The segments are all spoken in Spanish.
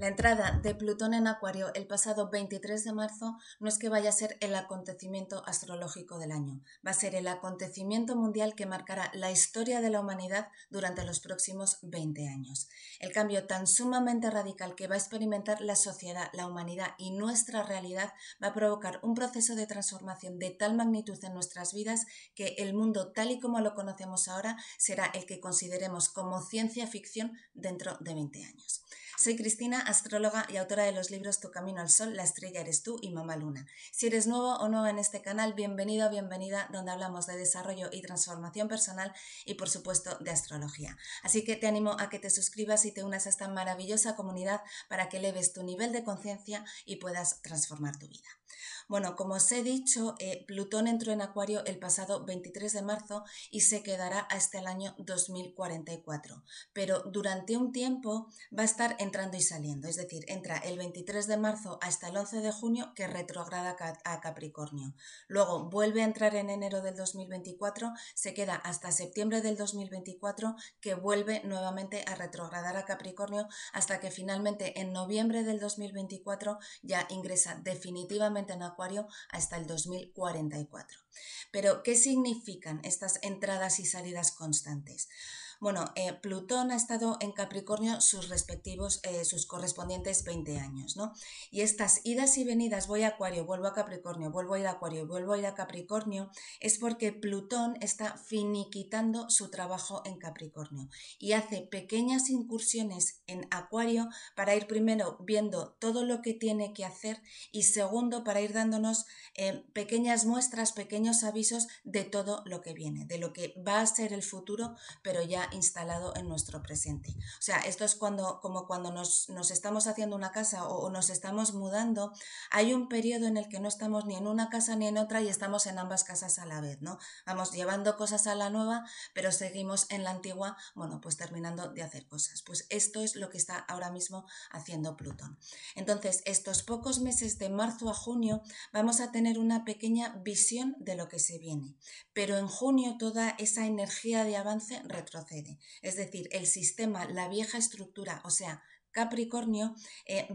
La entrada de Plutón en Acuario el pasado 23 de marzo no es que vaya a ser el acontecimiento astrológico del año, va a ser el acontecimiento mundial que marcará la historia de la humanidad durante los próximos 20 años. El cambio tan sumamente radical que va a experimentar la sociedad, la humanidad y nuestra realidad va a provocar un proceso de transformación de tal magnitud en nuestras vidas que el mundo tal y como lo conocemos ahora será el que consideremos como ciencia ficción dentro de 20 años. Soy Cristina, astróloga y autora de los libros Tu camino al sol, La estrella eres tú y Mamá Luna. Si eres nuevo o nueva en este canal, bienvenido o bienvenida, donde hablamos de desarrollo y transformación personal y por supuesto de astrología. Así que te animo a que te suscribas y te unas a esta maravillosa comunidad para que eleves tu nivel de conciencia y puedas transformar tu vida. Bueno, como os he dicho, Plutón entró en Acuario el pasado 23 de marzo y se quedará hasta el año 2044, pero durante un tiempo va a estar entrando y saliendo, es decir, entra el 23 de marzo hasta el 11 de junio que retrograda a Capricornio. Luego vuelve a entrar en enero del 2024, se queda hasta septiembre del 2024 que vuelve nuevamente a retrogradar a Capricornio hasta que finalmente en noviembre del 2024 ya ingresa definitivamente en Acuario hasta el 2044. Pero, ¿qué significan estas entradas y salidas constantes? Bueno, Plutón ha estado en Capricornio sus correspondientes 20 años, ¿no? Y estas idas y venidas, voy a Acuario, vuelvo a Capricornio, vuelvo a ir a Acuario, vuelvo a ir a Capricornio, es porque Plutón está finiquitando su trabajo en Capricornio y hace pequeñas incursiones en Acuario para ir primero viendo todo lo que tiene que hacer y segundo para ir dándonos pequeñas muestras, pequeños avisos de todo lo que viene, de lo que va a ser el futuro, pero ya instalado en nuestro presente. O sea, esto es como cuando nos estamos haciendo una casa o nos estamos mudando, hay un periodo en el que no estamos ni en una casa ni en otra y estamos en ambas casas a la vez, ¿no? Vamos llevando cosas a la nueva, pero seguimos en la antigua, bueno, pues terminando de hacer cosas. Pues esto es lo que está ahora mismo haciendo Plutón. Entonces, estos pocos meses de marzo a junio vamos a tener una pequeña visión de lo que se viene, pero en junio toda esa energía de avance retrocede, es decir, el sistema, la vieja estructura, o sea, Capricornio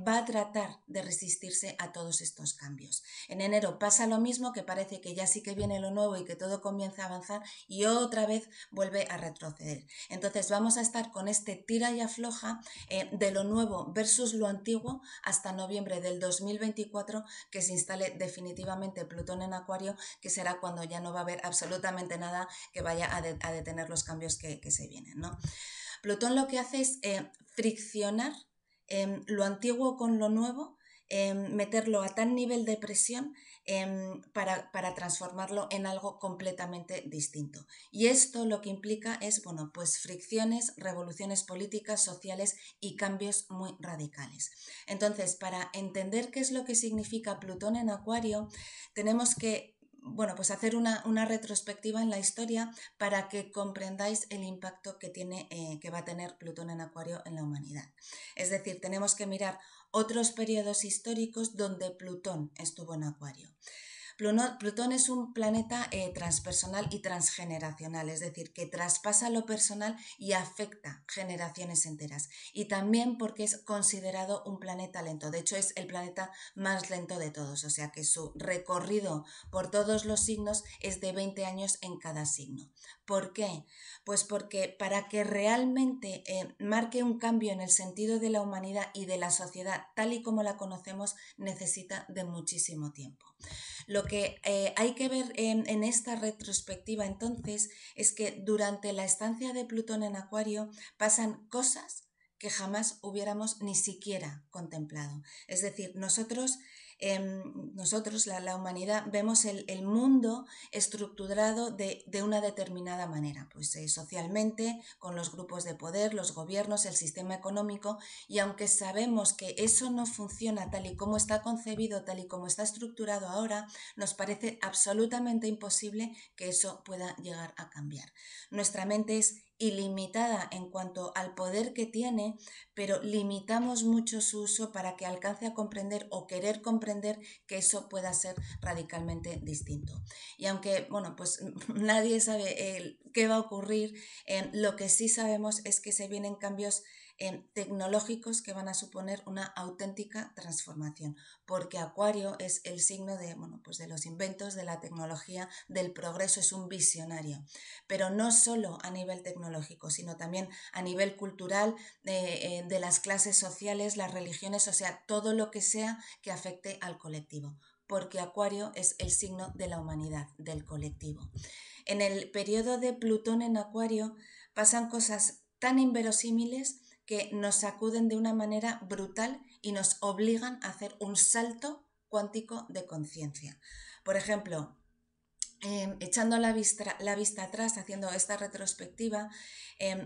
va a tratar de resistirse a todos estos cambios. En enero pasa lo mismo, que parece que ya sí que viene lo nuevo y que todo comienza a avanzar y otra vez vuelve a retroceder. Entonces vamos a estar con este tira y afloja de lo nuevo versus lo antiguo hasta noviembre del 2024 que se instale definitivamente Plutón en Acuario, que será cuando ya no va a haber absolutamente nada que vaya a detener los cambios que se vienen, ¿no? Plutón lo que hace es friccionar lo antiguo con lo nuevo, meterlo a tal nivel de presión para transformarlo en algo completamente distinto. Y esto lo que implica es, bueno, pues fricciones, revoluciones políticas, sociales y cambios muy radicales. Entonces, para entender qué es lo que significa Plutón en Acuario, tenemos que pues hacer una retrospectiva en la historia para que comprendáis el impacto que va a tener Plutón en Acuario en la humanidad. Es decir, tenemos que mirar otros periodos históricos donde Plutón estuvo en Acuario. Plutón es un planeta transpersonal y transgeneracional, es decir, que traspasa lo personal y afecta generaciones enteras. Y también porque es considerado un planeta lento. De hecho, es el planeta más lento de todos, o sea que su recorrido por todos los signos es de 20 años en cada signo. ¿Por qué? Pues porque para que realmente marque un cambio en el sentido de la humanidad y de la sociedad tal y como la conocemos, necesita de muchísimo tiempo. Lo que hay que ver en esta retrospectiva entonces es que durante la estancia de Plutón en Acuario pasan cosas que jamás hubiéramos ni siquiera contemplado. Es decir, nosotros, la humanidad, vemos el mundo estructurado de una determinada manera, pues socialmente, con los grupos de poder, los gobiernos, el sistema económico, y aunque sabemos que eso no funciona tal y como está concebido, tal y como está estructurado ahora, nos parece absolutamente imposible que eso pueda llegar a cambiar. Nuestra mente es ilimitada en cuanto al poder que tiene, pero limitamos mucho su uso para que alcance a comprender o querer comprender que eso pueda ser radicalmente distinto. Y aunque, bueno, pues nadie sabe qué va a ocurrir, lo que sí sabemos es que se vienen cambios tecnológicos que van a suponer una auténtica transformación, porque Acuario es el signo de, bueno, pues de los inventos, de la tecnología, del progreso, es un visionario, pero no solo a nivel tecnológico, sino también a nivel cultural, de las clases sociales, las religiones, o sea, todo lo que sea que afecte al colectivo, porque Acuario es el signo de la humanidad, del colectivo. En el periodo de Plutón en Acuario pasan cosas tan inverosímiles que nos sacuden de una manera brutal y nos obligan a hacer un salto cuántico de conciencia. Por ejemplo, echando la vista atrás, haciendo esta retrospectiva,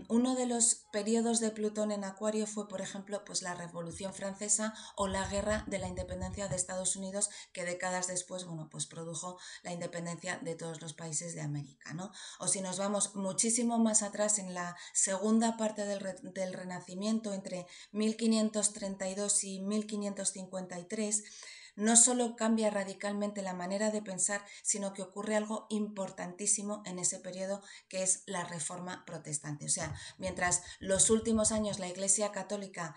uno de los periodos de Plutón en Acuario fue, por ejemplo, pues la Revolución Francesa o la Guerra de la Independencia de Estados Unidos, que décadas después, bueno, pues produjo la independencia de todos los países de América, ¿no? O si nos vamos muchísimo más atrás, en la segunda parte del Renacimiento, entre 1532 y 1553, no solo cambia radicalmente la manera de pensar, sino que ocurre algo importantísimo en ese periodo, que es la Reforma Protestante. O sea, mientras los últimos años la Iglesia Católica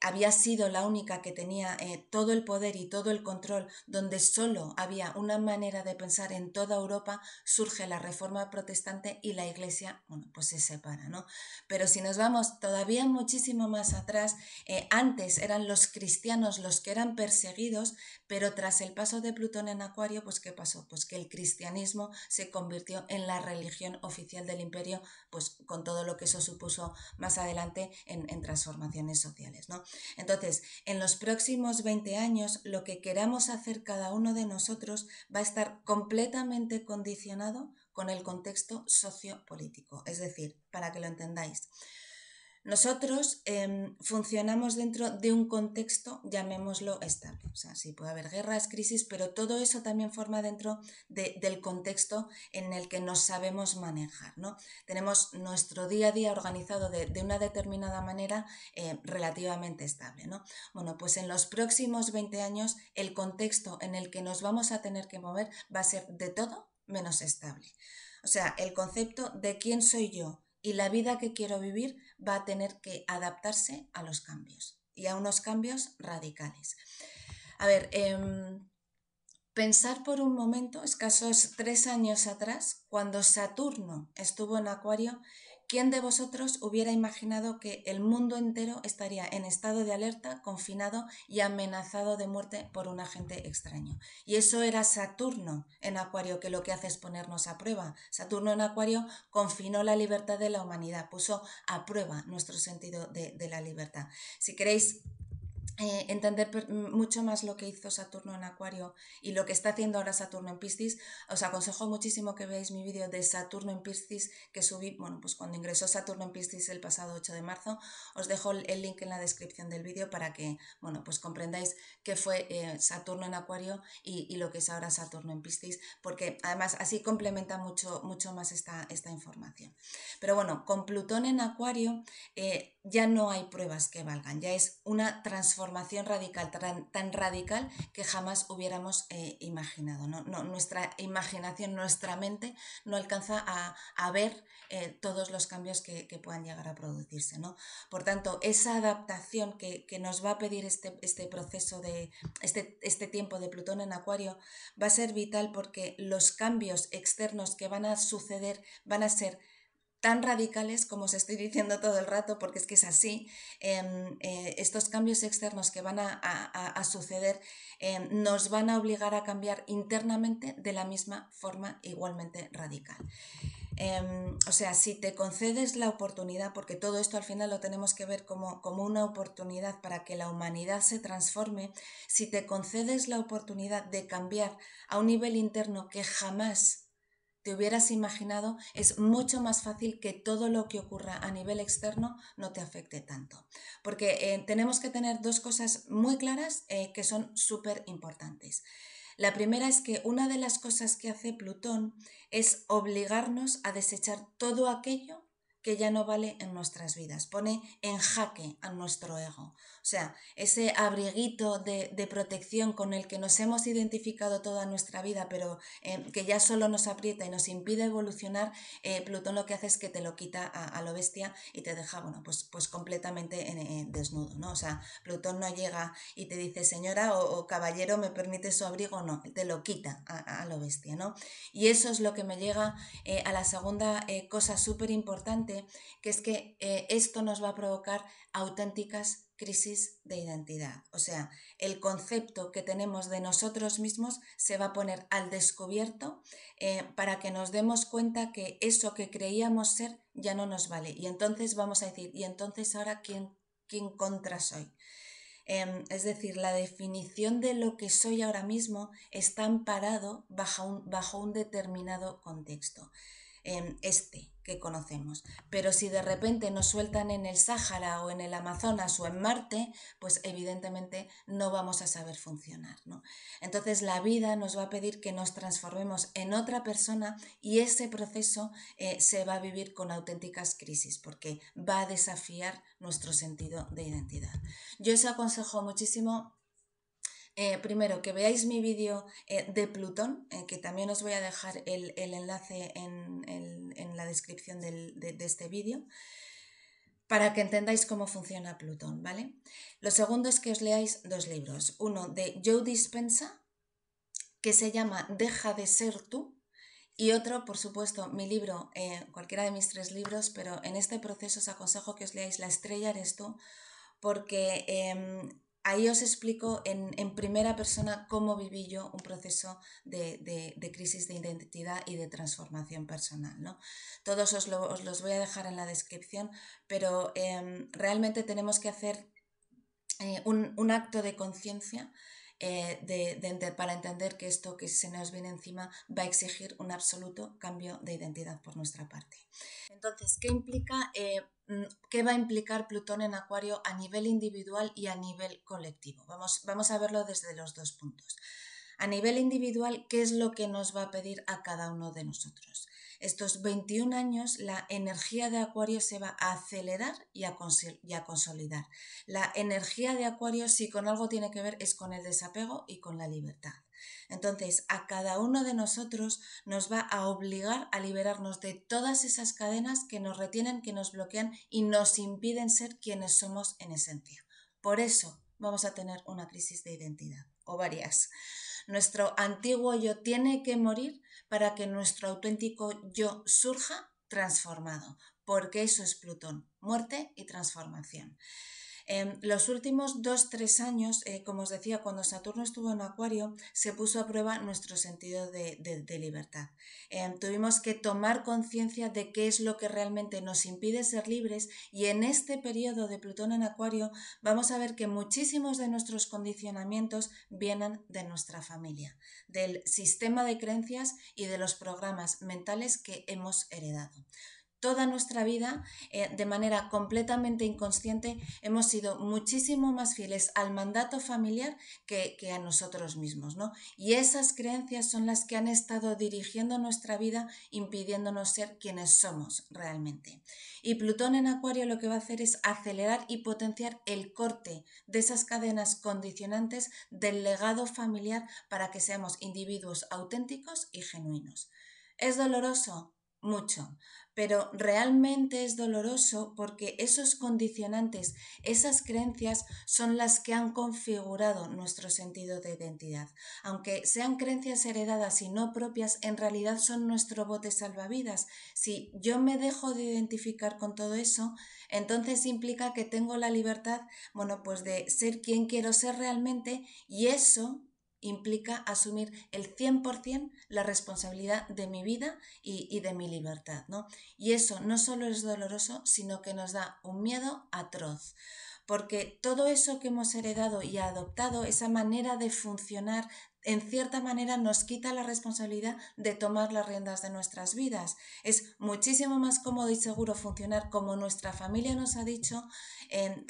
había sido la única que tenía todo el poder y todo el control, donde solo había una manera de pensar en toda Europa, surge la Reforma Protestante y la Iglesia, bueno, pues se separa, ¿no? Pero si nos vamos todavía muchísimo más atrás, antes eran los cristianos los que eran perseguidos, pero tras el paso de Plutón en Acuario, pues ¿qué pasó? Pues que el cristianismo se convirtió en la religión oficial del imperio, pues con todo lo que eso supuso más adelante en transformaciones sociales, ¿no? Entonces, en los próximos 20 años, lo que queramos hacer cada uno de nosotros va a estar completamente condicionado con el contexto sociopolítico. Es decir, para que lo entendáis, nosotros funcionamos dentro de un contexto, llamémoslo estable. O sea, sí puede haber guerras, crisis, pero todo eso también forma dentro del contexto en el que nos sabemos manejar, ¿no? Tenemos nuestro día a día organizado de una determinada manera, relativamente estable, ¿no? Bueno, pues en los próximos 20 años el contexto en el que nos vamos a tener que mover va a ser de todo menos estable. O sea, el concepto de quién soy yo y la vida que quiero vivir va a tener que adaptarse a los cambios y a unos cambios radicales. A ver, pensar por un momento, escasos 3 años atrás, cuando Saturno estuvo en Acuario, ¿quién de vosotros hubiera imaginado que el mundo entero estaría en estado de alerta, confinado y amenazado de muerte por un agente extraño? Y eso era Saturno en Acuario, que lo que hace es ponernos a prueba. Saturno en Acuario confinó la libertad de la humanidad, puso a prueba nuestro sentido de la libertad. Si queréis entender mucho más lo que hizo Saturno en Acuario y lo que está haciendo ahora Saturno en Piscis, os aconsejo muchísimo que veáis mi vídeo de Saturno en Piscis que subí, bueno, pues cuando ingresó Saturno en Piscis el pasado 8 de marzo. Os dejo el link en la descripción del vídeo para que, bueno, pues comprendáis qué fue Saturno en Acuario y lo que es ahora Saturno en Piscis, porque además así complementa mucho, mucho más esta información. Pero bueno, con Plutón en Acuario ya no hay pruebas que valgan, ya es una transformación radical, tan radical que jamás hubiéramos imaginado, ¿no? Nuestra imaginación, nuestra mente no alcanza a ver todos los cambios que puedan llegar a producirse, ¿no? Por tanto, esa adaptación que nos va a pedir este proceso de este tiempo de Plutón en Acuario va a ser vital, porque los cambios externos que van a suceder van a ser tan radicales como os estoy diciendo todo el rato, porque es que es así. Estos cambios externos que van a suceder nos van a obligar a cambiar internamente de la misma forma igualmente radical. O sea, si te concedes la oportunidad, porque todo esto al final lo tenemos que ver como una oportunidad para que la humanidad se transforme, si te concedes la oportunidad de cambiar a un nivel interno que jamás te hubieras imaginado, es mucho más fácil que todo lo que ocurra a nivel externo no te afecte tanto. Porque tenemos que tener dos cosas muy claras que son súper importantes. La primera es que una de las cosas que hace Plutón es obligarnos a desechar todo aquello que ya no vale en nuestras vidas, pone en jaque a nuestro ego. O sea, ese abriguito de protección con el que nos hemos identificado toda nuestra vida, pero que ya solo nos aprieta y nos impide evolucionar, Plutón lo que hace es que te lo quita a lo bestia y te deja, bueno, pues completamente desnudo, ¿no? O sea, Plutón no llega y te dice, señora o caballero, ¿me permite su abrigo? No, te lo quita a lo bestia, ¿no? Y eso es lo que me llega a la segunda cosa súper importante, que es que esto nos va a provocar auténticas crisis de identidad. O sea, el concepto que tenemos de nosotros mismos se va a poner al descubierto para que nos demos cuenta que eso que creíamos ser ya no nos vale. Y entonces vamos a decir, ¿y entonces ahora quién contra soy? Es decir, la definición de lo que soy ahora mismo está amparado bajo un determinado contexto, este que conocemos. Pero si de repente nos sueltan en el Sáhara o en el Amazonas o en Marte, pues evidentemente no vamos a saber funcionar, ¿no? Entonces la vida nos va a pedir que nos transformemos en otra persona y ese proceso se va a vivir con auténticas crisis porque va a desafiar nuestro sentido de identidad. Yo os aconsejo muchísimo primero que veáis mi vídeo de Plutón, que también os voy a dejar el enlace en la descripción de este vídeo, para que entendáis cómo funciona Plutón, ¿vale? Lo segundo es que os leáis dos libros. Uno de Joe Dispenza, que se llama Deja de ser tú, y otro, por supuesto, mi libro, cualquiera de mis tres libros, pero en este proceso os aconsejo que os leáis La estrella eres tú, porque ahí os explico en primera persona cómo viví yo un proceso de crisis de identidad y de transformación personal, ¿no? Todos os los voy a dejar en la descripción, pero realmente tenemos que hacer un acto de conciencia para entender que esto que se nos viene encima va a exigir un absoluto cambio de identidad por nuestra parte. Entonces, ¿qué va a implicar Plutón en Acuario a nivel individual y a nivel colectivo? Vamos a verlo desde los dos puntos. A nivel individual, ¿qué es lo que nos va a pedir a cada uno de nosotros? Estos 21 años, la energía de Acuario se va a acelerar y a consolidar. La energía de Acuario, si con algo tiene que ver, es con el desapego y con la libertad. Entonces, a cada uno de nosotros nos va a obligar a liberarnos de todas esas cadenas que nos retienen, que nos bloquean y nos impiden ser quienes somos en esencia. Por eso vamos a tener una crisis de identidad, o varias. Nuestro antiguo yo tiene que morir para que nuestro auténtico yo surja transformado, porque eso es Plutón, muerte y transformación. Los últimos 2-3 años, como os decía, cuando Saturno estuvo en Acuario, se puso a prueba nuestro sentido de libertad. Tuvimos que tomar conciencia de qué es lo que realmente nos impide ser libres y en este periodo de Plutón en Acuario vamos a ver que muchísimos de nuestros condicionamientos vienen de nuestra familia, del sistema de creencias y de los programas mentales que hemos heredado. Toda nuestra vida, de manera completamente inconsciente, hemos sido muchísimo más fieles al mandato familiar que a nosotros mismos, ¿no? Y esas creencias son las que han estado dirigiendo nuestra vida, impidiéndonos ser quienes somos realmente. Y Plutón en Acuario lo que va a hacer es acelerar y potenciar el corte de esas cadenas condicionantes del legado familiar para que seamos individuos auténticos y genuinos. ¿Es doloroso? Mucho, pero realmente es doloroso porque esos condicionantes, esas creencias son las que han configurado nuestro sentido de identidad. Aunque sean creencias heredadas y no propias, en realidad son nuestro bote salvavidas. Si yo me dejo de identificar con todo eso, entonces implica que tengo la libertad, bueno, pues de ser quien quiero ser realmente y eso implica asumir el 100% la responsabilidad de mi vida y de mi libertad, ¿no? Y eso no solo es doloroso, sino que nos da un miedo atroz, porque todo eso que hemos heredado y adoptado, esa manera de funcionar, en cierta manera nos quita la responsabilidad de tomar las riendas de nuestras vidas. Es muchísimo más cómodo y seguro funcionar como nuestra familia nos ha dicho,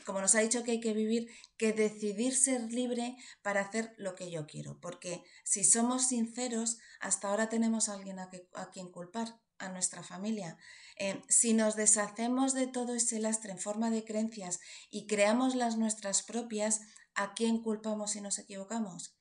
como nos ha dicho que hay que vivir, que decidir ser libre para hacer lo que yo quiero. Porque si somos sinceros, hasta ahora tenemos a alguien a quien culpar, a nuestra familia. Si nos deshacemos de todo ese lastre en forma de creencias y creamos las nuestras propias, ¿a quién culpamos si nos equivocamos?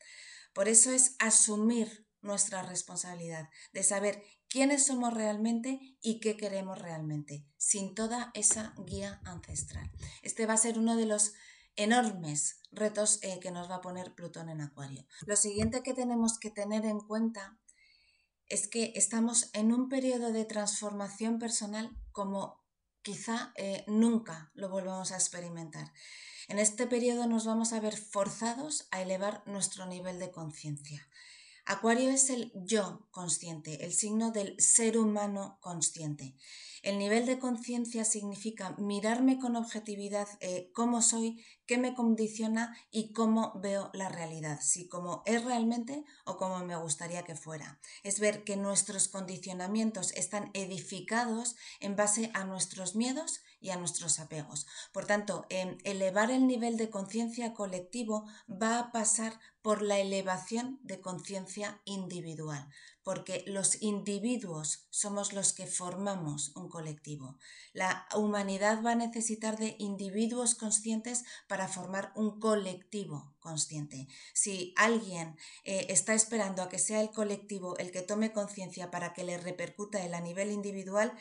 Por eso es asumir nuestra responsabilidad de saber quiénes somos realmente y qué queremos realmente, sin toda esa guía ancestral. Este va a ser uno de los enormes retos que nos va a poner Plutón en Acuario. Lo siguiente que tenemos que tener en cuenta es que estamos en un periodo de transformación personal como quizá nunca lo volvamos a experimentar. En este periodo nos vamos a ver forzados a elevar nuestro nivel de conciencia. Acuario es el yo consciente, el signo del ser humano consciente. El nivel de conciencia significa mirarme con objetividad cómo soy, qué me condiciona y cómo veo la realidad, si como es realmente o como me gustaría que fuera. Es ver que nuestros condicionamientos están edificados en base a nuestros miedos y a nuestros apegos. Por tanto, elevar el nivel de conciencia colectivo va a pasar por la elevación de conciencia individual, porque los individuos somos los que formamos un colectivo. La humanidad va a necesitar de individuos conscientes para formar un colectivo consciente. Si alguien está esperando a que sea el colectivo el que tome conciencia para que le repercuta a nivel individual,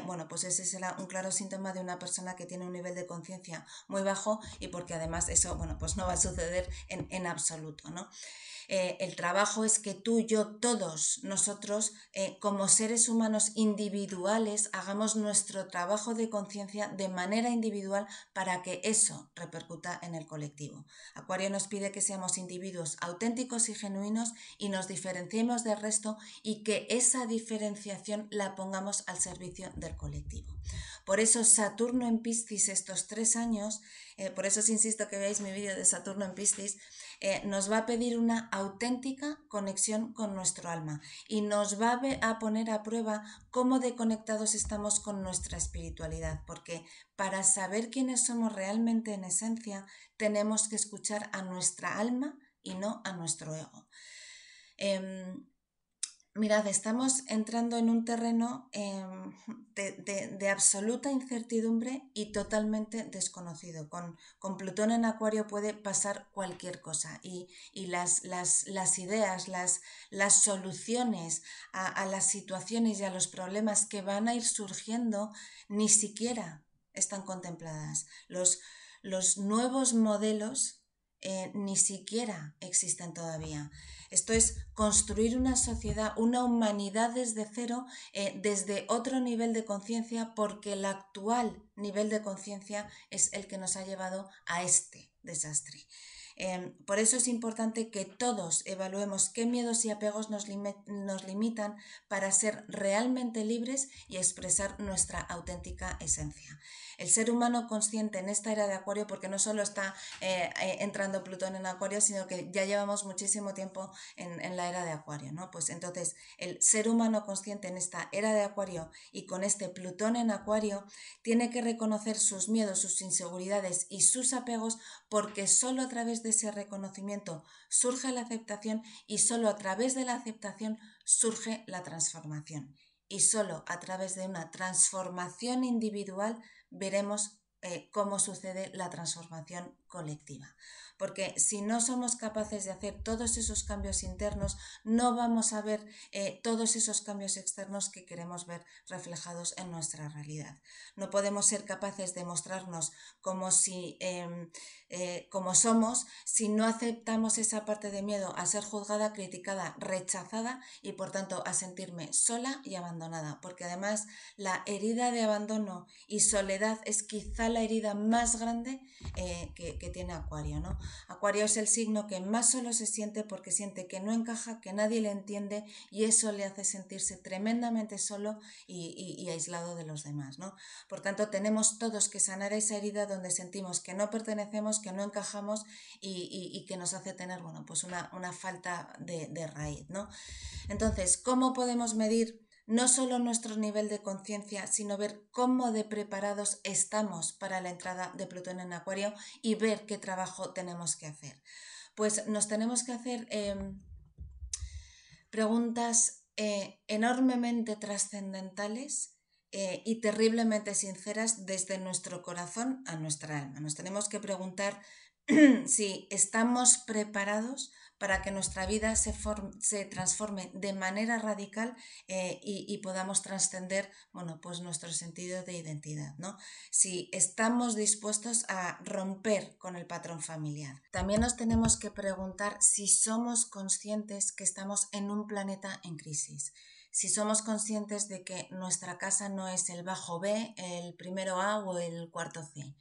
bueno, pues ese será un claro síntoma de una persona que tiene un nivel de conciencia muy bajo y porque además eso, bueno, pues no va a suceder en absoluto, ¿no? El trabajo es que tú, yo, todos nosotros, como seres humanos individuales, hagamos nuestro trabajo de conciencia de manera individual para que eso repercuta en el colectivo. Acuario nos pide que seamos individuos auténticos y genuinos y nos diferenciemos del resto y que esa diferenciación la pongamos al servicio del colectivo. Por eso Saturno en Piscis estos 3 años, por eso os insisto que veáis mi vídeo de Saturno en Piscis, nos va a pedir una auténtica conexión con nuestro alma y nos va a poner a prueba cómo de conectados estamos con nuestra espiritualidad, porque para saber quiénes somos realmente en esencia tenemos que escuchar a nuestra alma y no a nuestro ego. Mirad, estamos entrando en un terreno de absoluta incertidumbre y totalmente desconocido. Con Plutón en Acuario puede pasar cualquier cosa y las ideas, las soluciones a las situaciones y a los problemas que van a ir surgiendo ni siquiera están contempladas. Los nuevos modelos ni siquiera existen todavía. Esto es construir una sociedad, una humanidad desde cero, desde otro nivel de conciencia, porque el actual nivel de conciencia es el que nos ha llevado a este desastre. Por eso es importante que todos evaluemos qué miedos y apegos nos limitan para ser realmente libres y expresar nuestra auténtica esencia. El ser humano consciente en esta era de Acuario, porque no solo está entrando Plutón en Acuario, sino que ya llevamos muchísimo tiempo en la era de Acuario, ¿no? Pues entonces el ser humano consciente en esta era de Acuario y con este Plutón en Acuario tiene que reconocer sus miedos, sus inseguridades y sus apegos, porque solo a través de ese reconocimiento surge la aceptación y solo a través de la aceptación surge la transformación. Y solo a través de una transformación individual veremos cómo sucede la transformación colectiva. Porque si no somos capaces de hacer todos esos cambios internos, no vamos a ver todos esos cambios externos que queremos ver reflejados en nuestra realidad. No podemos ser capaces de mostrarnos como somos si no aceptamos esa parte de miedo a ser juzgada, criticada, rechazada y por tanto a sentirme sola y abandonada. Porque además la herida de abandono y soledad es quizá la herida más grande que tiene Acuario, ¿no? Acuario es el signo que más solo se siente porque siente que no encaja, que nadie le entiende y eso le hace sentirse tremendamente solo y aislado de los demás, ¿no? Por tanto, tenemos todos que sanar esa herida donde sentimos que no pertenecemos, que no encajamos y que nos hace tener, bueno, pues una falta de raíz, ¿no? Entonces, ¿cómo podemos medir no solo nuestro nivel de conciencia, sino ver cómo de preparados estamos para la entrada de Plutón en Acuario y ver qué trabajo tenemos que hacer? Pues nos tenemos que hacer preguntas enormemente trascendentales y terriblemente sinceras desde nuestro corazón a nuestra alma. Nos tenemos que preguntar si estamos preparados para que nuestra vida se transforme de manera radical y podamos trascender, bueno, pues nuestro sentido de identidad, ¿no? Si estamos dispuestos a romper con el patrón familiar. También nos tenemos que preguntar si somos conscientes que estamos en un planeta en crisis. Si somos conscientes de que nuestra casa no es el bajo B, el primero A o el cuarto C.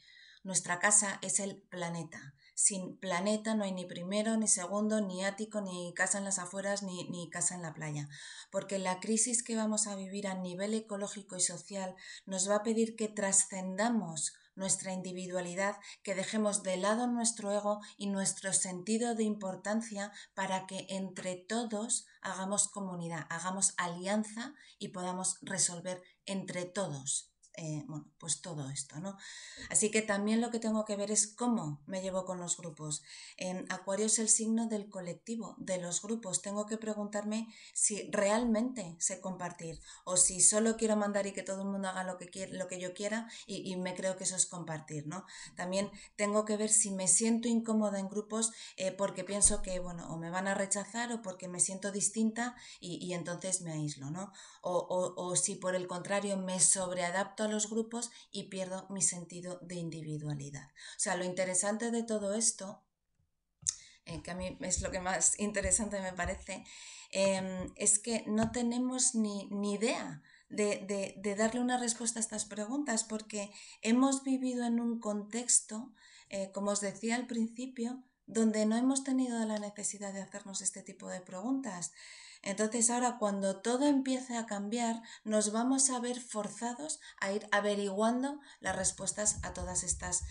Nuestra casa es el planeta. Sin planeta no hay ni primero, ni segundo, ni ático, ni casa en las afueras, ni casa en la playa. Porque la crisis que vamos a vivir a nivel ecológico y social nos va a pedir que trascendamos nuestra individualidad, que dejemos de lado nuestro ego y nuestro sentido de importancia para que entre todos hagamos comunidad, hagamos alianza y podamos resolver entre todos. Bueno, pues todo esto, ¿no? Así que también lo que tengo que ver es cómo me llevo con los grupos. Acuario es el signo del colectivo, de los grupos. Tengo que preguntarme si realmente sé compartir o si solo quiero mandar y que todo el mundo haga lo que yo quiera y me creo que eso es compartir, ¿no? También tengo que ver si me siento incómoda en grupos porque pienso que, bueno, o me van a rechazar o porque me siento distinta y entonces me aíslo, ¿no? O si por el contrario me sobreadapto a los grupos y pierdo mi sentido de individualidad. O sea, lo interesante de todo esto, que a mí es lo que más interesante me parece, es que no tenemos ni idea de darle una respuesta a estas preguntas porque hemos vivido en un contexto, como os decía al principio, donde no hemos tenido la necesidad de hacernos este tipo de preguntas. Entonces ahora cuando todo empiece a cambiar, nos vamos a ver forzados a ir averiguando las respuestas a todas estas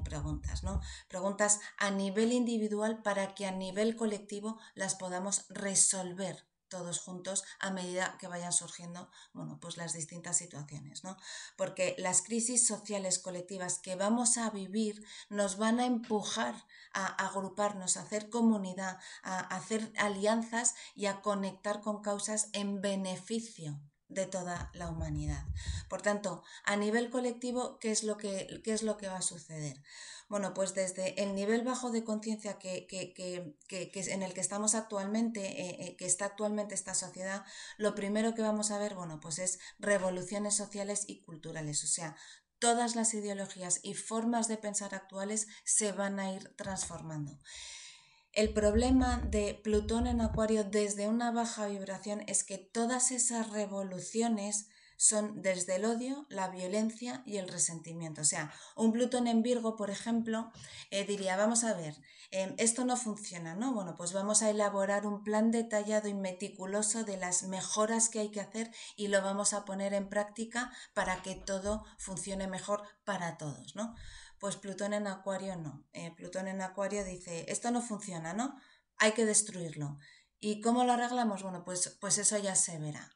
preguntas, ¿no? Preguntas a nivel individual para que a nivel colectivo las podamos resolver todos juntos a medida que vayan surgiendo, bueno, pues las distintas situaciones, ¿no? Porque las crisis sociales colectivas que vamos a vivir nos van a empujar a agruparnos, a hacer comunidad, a hacer alianzas y a conectar con causas en beneficio de toda la humanidad. Por tanto, a nivel colectivo, ¿qué es lo que va a suceder? Bueno, pues desde el nivel bajo de conciencia en el que estamos actualmente, que está actualmente esta sociedad, lo primero que vamos a ver, bueno, pues es revoluciones sociales y culturales, o sea, todas las ideologías y formas de pensar actuales se van a ir transformando. El problema de Plutón en Acuario desde una baja vibración es que todas esas revoluciones son desde el odio, la violencia y el resentimiento. O sea, un Plutón en Virgo, por ejemplo, diría, vamos a ver, esto no funciona, ¿no? Bueno, pues vamos a elaborar un plan detallado y meticuloso de las mejoras que hay que hacer y lo vamos a poner en práctica para que todo funcione mejor para todos, ¿no? Pues Plutón en Acuario no. Plutón en Acuario dice, esto no funciona, ¿no? Hay que destruirlo. ¿Y cómo lo arreglamos? Bueno, pues eso ya se verá.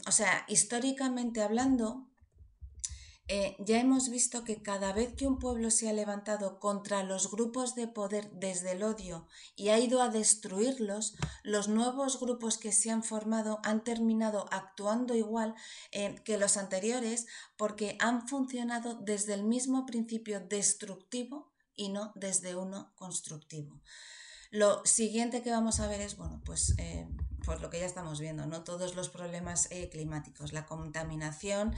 O sea, históricamente hablando, ya hemos visto que cada vez que un pueblo se ha levantado contra los grupos de poder desde el odio y ha ido a destruirlos, los nuevos grupos que se han formado han terminado actuando igual que los anteriores porque han funcionado desde el mismo principio destructivo y no desde uno constructivo. Lo siguiente que vamos a ver es, bueno, pues lo que ya estamos viendo, ¿no? Todos los problemas climáticos, la contaminación,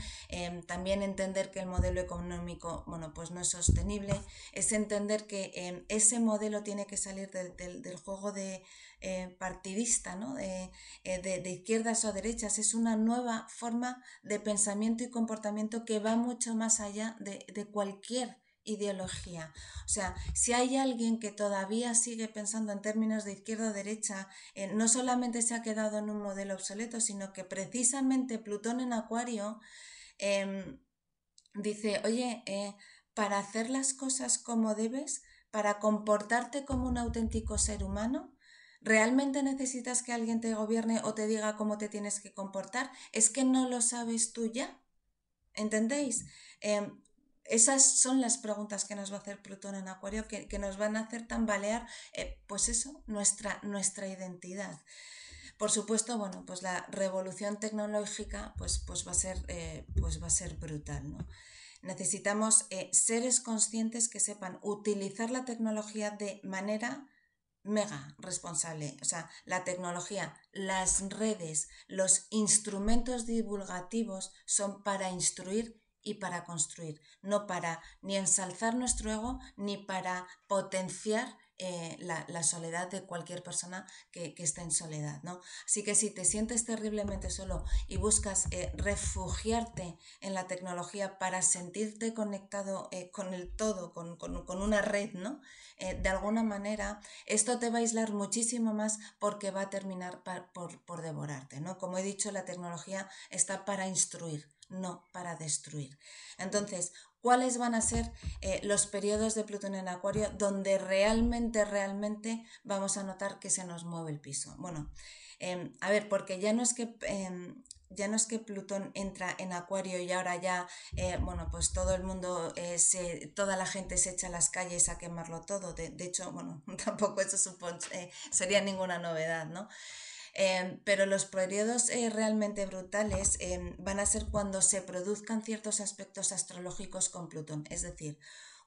también entender que el modelo económico, bueno, pues no es sostenible, es entender que ese modelo tiene que salir del juego partidista, ¿no? De izquierdas o derechas, es una nueva forma de pensamiento y comportamiento que va mucho más allá de cualquier ideología. O sea, si hay alguien que todavía sigue pensando en términos de izquierda o derecha, no solamente se ha quedado en un modelo obsoleto, sino que precisamente Plutón en Acuario dice, oye, para hacer las cosas como debes, para comportarte como un auténtico ser humano, ¿realmente necesitas que alguien te gobierne o te diga cómo te tienes que comportar? ¿Es que no lo sabes tú ya? ¿Entendéis? Esas son las preguntas que nos va a hacer Plutón en Acuario, que nos van a hacer tambalear, pues eso, nuestra identidad. Por supuesto, bueno, pues la revolución tecnológica pues va a ser brutal, ¿no? Necesitamos seres conscientes que sepan utilizar la tecnología de manera mega responsable. O sea, la tecnología, las redes, los instrumentos divulgativos son para instruir y para construir, no para ni ensalzar nuestro ego ni para potenciar la soledad de cualquier persona que esté en soledad, ¿no? Así que si te sientes terriblemente solo y buscas refugiarte en la tecnología para sentirte conectado con el todo, con una red, ¿no? De alguna manera, esto te va a aislar muchísimo más porque va a terminar por devorarte, ¿no? Como he dicho, la tecnología está para instruir, no para destruir. Entonces, ¿cuáles van a ser los periodos de Plutón en Acuario donde realmente vamos a notar que se nos mueve el piso? Bueno, a ver, porque ya no es que Plutón entra en Acuario y ahora ya, bueno, pues todo el mundo, toda la gente se echa a las calles a quemarlo todo. De hecho, bueno, tampoco eso sería ninguna novedad, ¿no? Pero los periodos realmente brutales van a ser cuando se produzcan ciertos aspectos astrológicos con Plutón, es decir,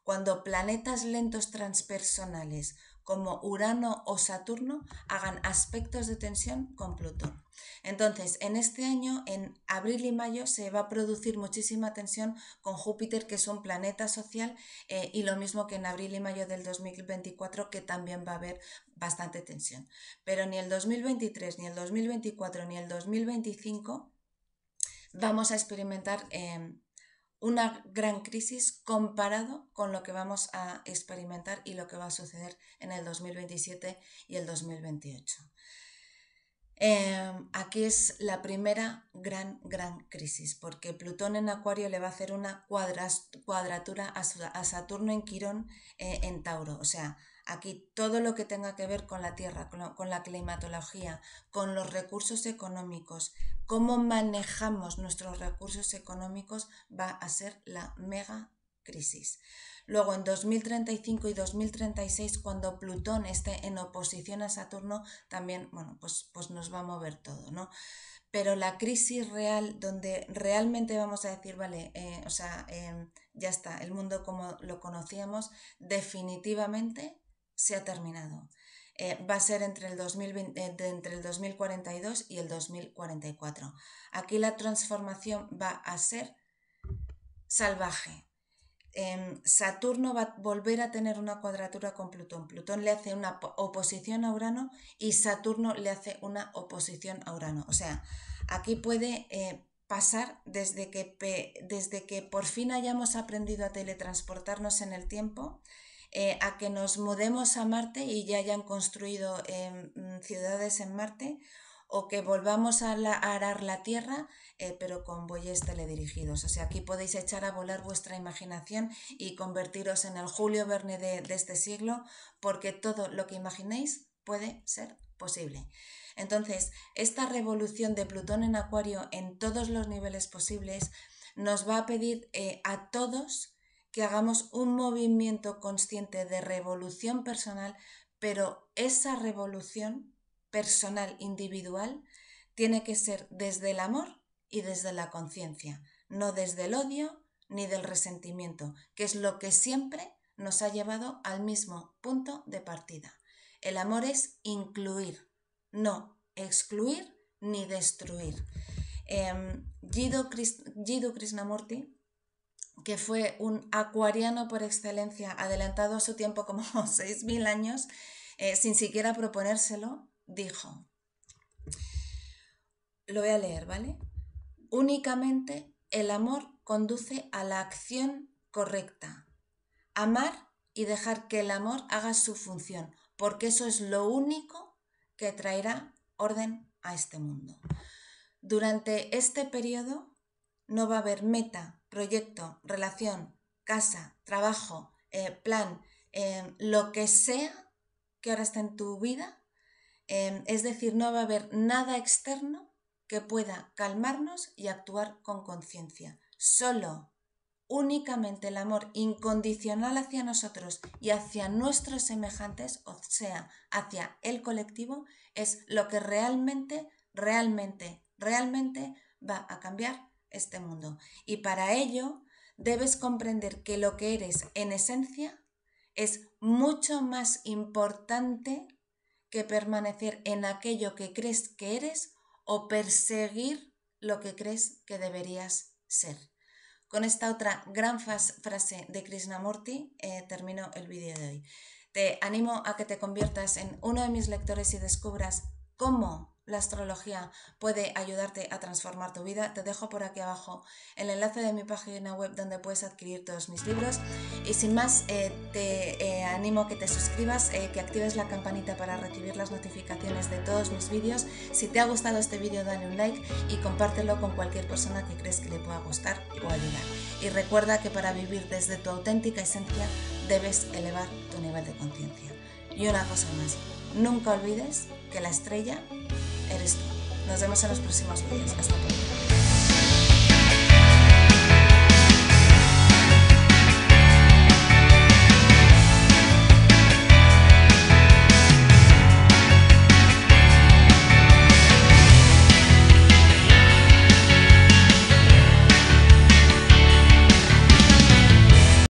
cuando planetas lentos transpersonales como Urano o Saturno hagan aspectos de tensión con Plutón. Entonces, en este año, en abril y mayo, se va a producir muchísima tensión con Júpiter, que es un planeta social, y lo mismo que en abril y mayo del 2024, que también va a haber bastante tensión. Pero ni el 2023, ni el 2024, ni el 2025 vamos a experimentar una gran crisis comparado con lo que vamos a experimentar y lo que va a suceder en el 2027 y el 2028. Aquí es la primera gran crisis, porque Plutón en Acuario le va a hacer una cuadratura a Saturno en Quirón en Tauro. O sea, aquí todo lo que tenga que ver con la Tierra, con la climatología, con los recursos económicos, cómo manejamos nuestros recursos económicos, va a ser la mega crisis. Luego en 2035 y 2036, cuando Plutón esté en oposición a Saturno, también, bueno, pues nos va a mover todo, ¿no? Pero la crisis real, donde realmente vamos a decir, vale, o sea, ya está, el mundo como lo conocíamos, definitivamente se ha terminado. Va a ser entre el 2042 y el 2044. Aquí la transformación va a ser salvaje. Saturno va a volver a tener una cuadratura con Plutón. Plutón le hace una oposición a Urano y Saturno le hace una oposición a Urano. O sea, aquí puede pasar desde que por fin hayamos aprendido a teletransportarnos en el tiempo, a que nos mudemos a Marte y ya hayan construido ciudades en Marte, o que volvamos a arar la Tierra, pero con bueyes teledirigidos. O sea, aquí podéis echar a volar vuestra imaginación y convertiros en el Julio Verne de este siglo, porque todo lo que imaginéis puede ser posible. Entonces, esta revolución de Plutón en Acuario en todos los niveles posibles nos va a pedir a todos que hagamos un movimiento consciente de revolución personal, pero esa revolución personal, individual, tiene que ser desde el amor y desde la conciencia, no desde el odio ni del resentimiento, que es lo que siempre nos ha llevado al mismo punto de partida. El amor es incluir, no excluir ni destruir. Jiddu Krishnamurti, que fue un acuariano por excelencia, adelantado a su tiempo como 6.000 años, sin siquiera proponérselo, dijo, lo voy a leer, ¿vale? Únicamente el amor conduce a la acción correcta. Amar y dejar que el amor haga su función, porque eso es lo único que traerá orden a este mundo. Durante este periodo no va a haber meta, proyecto, relación, casa, trabajo, plan, lo que sea que ahora está en tu vida. Es decir, no va a haber nada externo que pueda calmarnos y actuar con conciencia. Solo únicamente el amor incondicional hacia nosotros y hacia nuestros semejantes, o sea, hacia el colectivo, es lo que realmente va a cambiar este mundo. Y para ello debes comprender que lo que eres en esencia es mucho más importante que permanecer en aquello que crees que eres o perseguir lo que crees que deberías ser. Con esta otra gran frase de Krishnamurti termino el vídeo de hoy. Te animo a que te conviertas en uno de mis lectores y descubras cómo la astrología puede ayudarte a transformar tu vida. Te dejo por aquí abajo el enlace de mi página web donde puedes adquirir todos mis libros. Y sin más, te animo a que te suscribas, que actives la campanita para recibir las notificaciones de todos mis vídeos. Si te ha gustado este vídeo, dale un like y compártelo con cualquier persona que crees que le pueda gustar o ayudar. Y recuerda que para vivir desde tu auténtica esencia debes elevar tu nivel de conciencia. Y una cosa más, nunca olvides que la estrella eres tú. Nos vemos en los próximos vídeos. Hasta pronto.